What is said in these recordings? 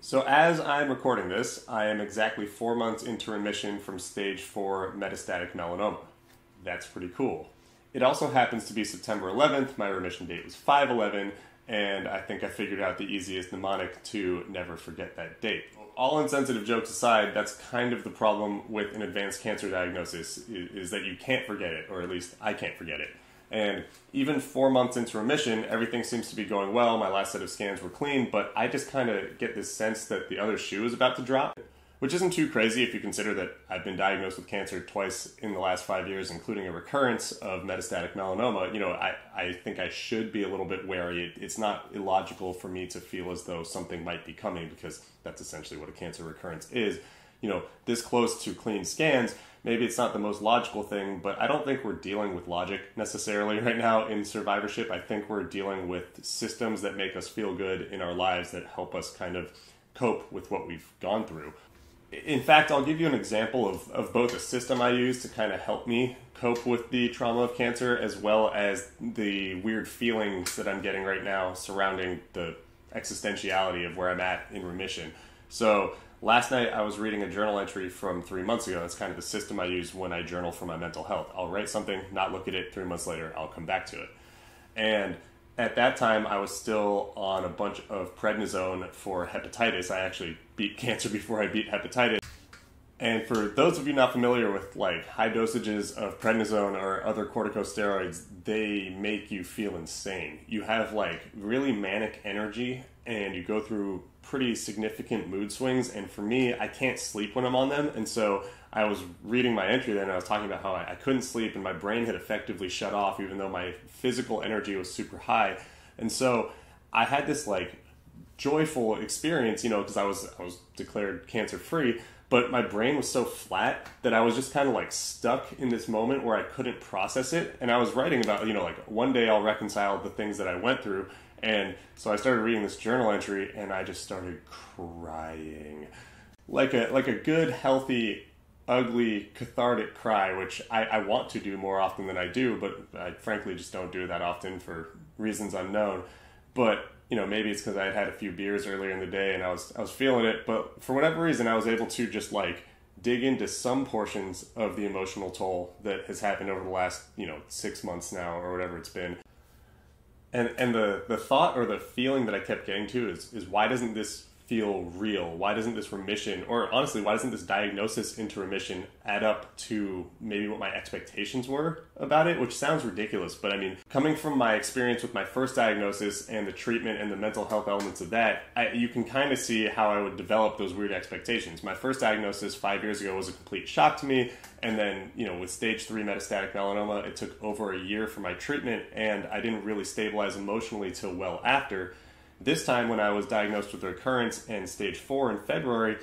So as I'm recording this, I am exactly 4 months into remission from stage 4 metastatic melanoma. That's pretty cool. It also happens to be September 11th, my remission date was 5/11, and I think I figured out the easiest mnemonic to never forget that date. All insensitive jokes aside, that's kind of the problem with an advanced cancer diagnosis, is that you can't forget it, or at least I can't forget it. And even 4 months into remission, everything seems to be going well. My last set of scans were clean, but I just kind of get this sense that the other shoe is about to drop, which isn't too crazy if you consider that I've been diagnosed with cancer twice in the last 5 years, including a recurrence of metastatic melanoma. You know, I think I should be a little bit wary. It's not illogical for me to feel as though something might be coming, because that's essentially what a cancer recurrence is. You know, this close to clean scans, maybe it's not the most logical thing, but I don't think we're dealing with logic necessarily right now in survivorship. I think we're dealing with systems that make us feel good in our lives, that help us kind of cope with what we've gone through. In fact, I'll give you an example of both a system I use to kind of help me cope with the trauma of cancer, as well as the weird feelings that I'm getting right now surrounding the existentiality of where I'm at in remission. So last night I was reading a journal entry from 3 months ago. That's kind of the system I use when I journal for my mental health. I'll write something, not look at it. 3 months later, I'll come back to it. And at that time, I was still on a bunch of prednisone for hepatitis. I actually beat cancer before I beat hepatitis. And for those of you not familiar with like high dosages of prednisone or other corticosteroids, they make you feel insane. You have like really manic energy and you go through pretty significant mood swings. And for me, I can't sleep when I'm on them. And so I was reading my entry then and I was talking about how I couldn't sleep and my brain had effectively shut off even though my physical energy was super high. And so I had this like joyful experience, you know, because I was declared cancer free, but my brain was so flat that I was just kind of like stuck in this moment where I couldn't process it. And I was writing about, you know, like one day I'll reconcile the things that I went through. And so I started reading this journal entry and I just started crying. Like a good, healthy, ugly, cathartic cry, which I want to do more often than I do, but I frankly just don't do it that often for reasons unknown. But, you know, maybe it's because I had had a few beers earlier in the day and I was feeling it, but for whatever reason I was able to just like dig into some portions of the emotional toll that has happened over the last, you know, 6 months now or whatever it's been. And the thought or the feeling that I kept getting to is why doesn't this feel real? Why doesn't this remission, or honestly, why doesn't this diagnosis into remission add up to maybe what my expectations were about it? Which sounds ridiculous, but I mean, coming from my experience with my first diagnosis and the treatment and the mental health elements of that, you can kind of see how I would develop those weird expectations. My first diagnosis 5 years ago was a complete shock to me, and then, you know, with stage 3 metastatic melanoma, it took over a year for my treatment, and I didn't really stabilize emotionally till well after. This time when I was diagnosed with recurrence and stage 4 in February,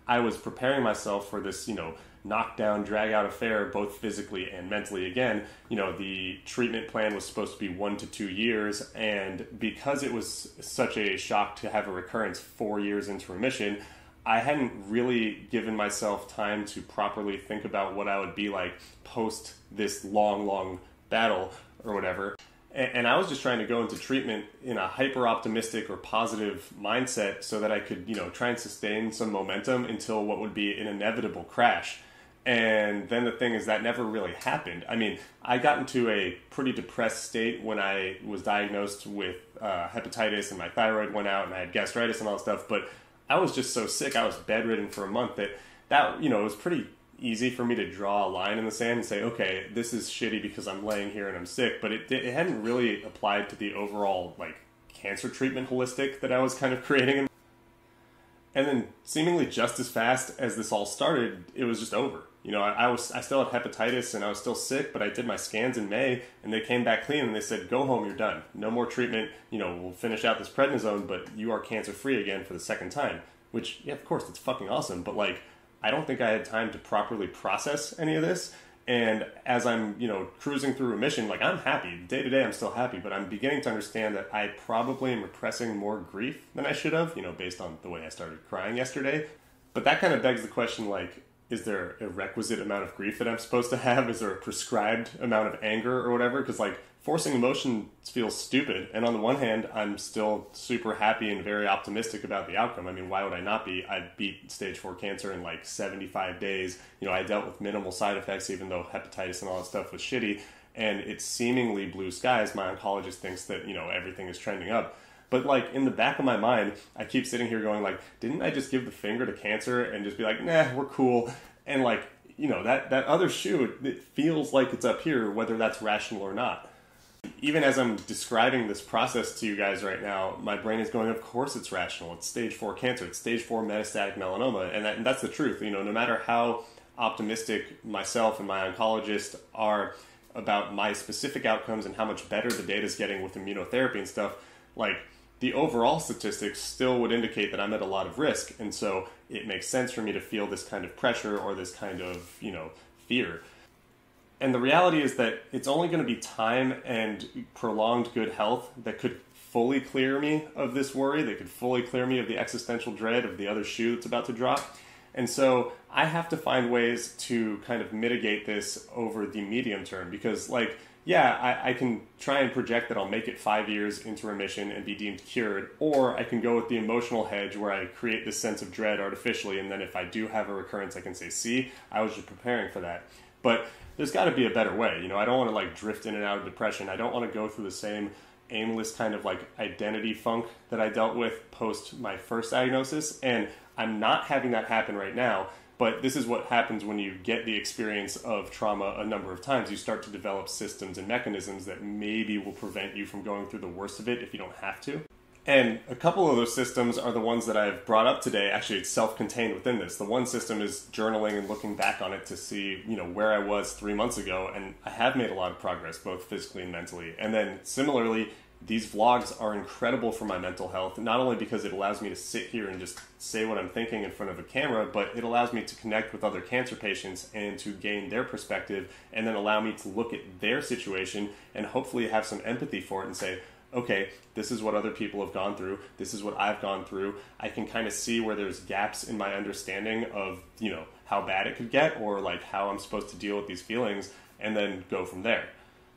I was preparing myself for this, you know, knockdown, drag out affair, both physically and mentally again. You know, the treatment plan was supposed to be 1 to 2 years, and because it was such a shock to have a recurrence 4 years into remission, I hadn't really given myself time to properly think about what I would be like post this long battle or whatever. And I was just trying to go into treatment in a hyper-optimistic or positive mindset so that I could, you know, try and sustain some momentum until what would be an inevitable crash. And then the thing is that never really happened. I mean, I got into a pretty depressed state when I was diagnosed with hepatitis and my thyroid went out and I had gastritis and all that stuff. But I was just so sick, I was bedridden for a month that you know, it was pretty easy for me to draw a line in the sand and say, okay, this is shitty because I'm laying here and I'm sick, but it hadn't really applied to the overall like cancer treatment holistic that I was kind of creating. And then seemingly just as fast as this all started, it was just over. You know, I still had hepatitis and I was still sick, but I did my scans in May and they came back clean and they said, go home, you're done. No more treatment. You know, we'll finish out this prednisone, but you are cancer free again for the second time, which, yeah, of course, it's fucking awesome. But like, I don't think I had time to properly process any of this. And as I'm, you know, cruising through remission, like I'm happy. Day to day, I'm still happy, but I'm beginning to understand that I probably am repressing more grief than I should have, you know, based on the way I started crying yesterday. But that kind of begs the question, like, is there a requisite amount of grief that I'm supposed to have? Is there a prescribed amount of anger or whatever? Because like forcing emotion feels stupid. And on the one hand, I'm still super happy and very optimistic about the outcome. I mean, why would I not be? I beat stage 4 cancer in like 75 days. You know, I dealt with minimal side effects, even though hepatitis and all that stuff was shitty. And it's seemingly blue skies. My oncologist thinks that, you know, everything is trending up. But like in the back of my mind, I keep sitting here going like, didn't I just give the finger to cancer and just be like, nah, we're cool? And like, you know, that other shoe, it feels like it's up here, whether that's rational or not. Even as I'm describing this process to you guys right now, my brain is going, of course it's rational. It's stage 4 cancer. It's stage 4 metastatic melanoma. And that's the truth. You know, no matter how optimistic myself and my oncologist are about my specific outcomes and how much better the data is getting with immunotherapy and stuff, like the overall statistics still would indicate that I'm at a lot of risk. And so it makes sense for me to feel this kind of pressure or this kind of, you know, fear. And the reality is that it's only going to be time and prolonged good health that could fully clear me of this worry, that could fully clear me of the existential dread of the other shoe that's about to drop. And so I have to find ways to kind of mitigate this over the medium term because, like, yeah, I can try and project that I'll make it 5 years into remission and be deemed cured, or I can go with the emotional hedge where I create this sense of dread artificially, and then if I do have a recurrence, I can say, see, I was just preparing for that. But there's got to be a better way. You know, I don't want to like drift in and out of depression. I don't want to go through the same aimless kind of like identity funk that I dealt with post my first diagnosis, and I'm not having that happen right now. But this is what happens when you get the experience of trauma a number of times. You start to develop systems and mechanisms that maybe will prevent you from going through the worst of it if you don't have to. And a couple of those systems are the ones that I've brought up today. Actually, it's self-contained within this. The one system is journaling and looking back on it to see, you know, where I was 3 months ago. And I have made a lot of progress, both physically and mentally. And then similarly, these vlogs are incredible for my mental health, not only because it allows me to sit here and just say what I'm thinking in front of a camera, but it allows me to connect with other cancer patients and to gain their perspective and then allow me to look at their situation and hopefully have some empathy for it and say, okay, this is what other people have gone through. This is what I've gone through. I can kind of see where there's gaps in my understanding of, you know, how bad it could get or like how I'm supposed to deal with these feelings and then go from there.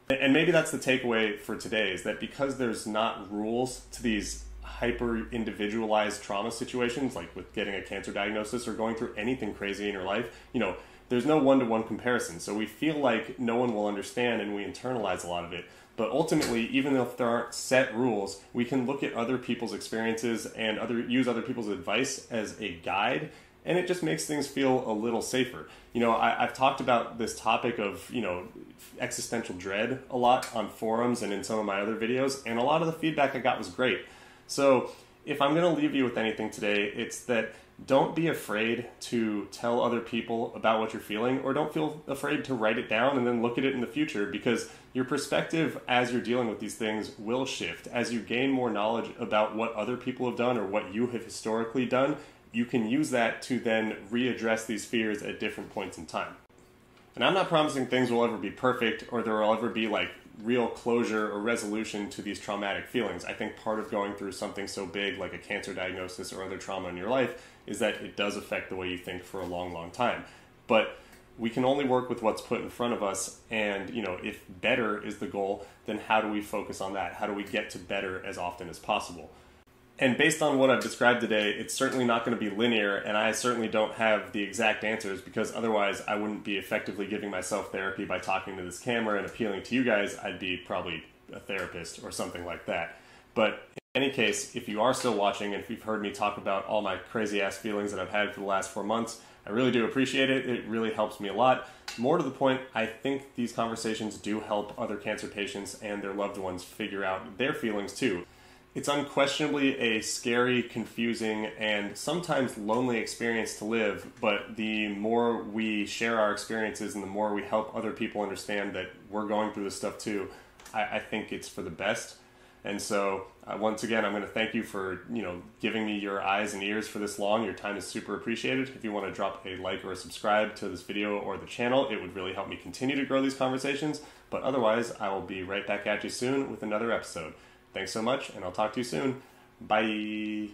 And maybe that's the takeaway for today, is that because there's not rules to these hyper-individualized trauma situations, like with getting a cancer diagnosis or going through anything crazy in your life, you know, there's no one-to-one comparison. So we feel like no one will understand and we internalize a lot of it. But ultimately, even if there aren't set rules, we can look at other people's experiences and use other people's advice as a guide, and it just makes things feel a little safer. You know, I've talked about this topic of, you know, existential dread a lot on forums and in some of my other videos, and a lot of the feedback I got was great. So if I'm going to leave you with anything today, it's that don't be afraid to tell other people about what you're feeling, or don't feel afraid to write it down and then look at it in the future, because your perspective as you're dealing with these things will shift. As you gain more knowledge about what other people have done or what you have historically done, you can use that to then readdress these fears at different points in time. And I'm not promising things will ever be perfect or there will ever be like real closure or resolution to these traumatic feelings. I think part of going through something so big like a cancer diagnosis or other trauma in your life is that it does affect the way you think for a long, long time. But we can only work with what's put in front of us, and you know, if better is the goal, then how do we focus on that? How do we get to better as often as possible? And based on what I've described today, it's certainly not going to be linear, and I certainly don't have the exact answers, because otherwise I wouldn't be effectively giving myself therapy by talking to this camera and appealing to you guys. I'd be probably a therapist or something like that. But in any case, if you are still watching and if you've heard me talk about all my crazy ass feelings that I've had for the last 4 months, I really do appreciate it. It really helps me a lot. More to the point, I think these conversations do help other cancer patients and their loved ones figure out their feelings too. It's unquestionably a scary, confusing, and sometimes lonely experience to live, but the more we share our experiences and the more we help other people understand that we're going through this stuff too, I think it's for the best. And so, once again, I'm going to thank you for, giving me your eyes and ears for this long. Your time is super appreciated. If you want to drop a like or a subscribe to this video or the channel, it would really help me continue to grow these conversations. But otherwise, I will be right back at you soon with another episode. Thanks so much, and I'll talk to you soon. Bye.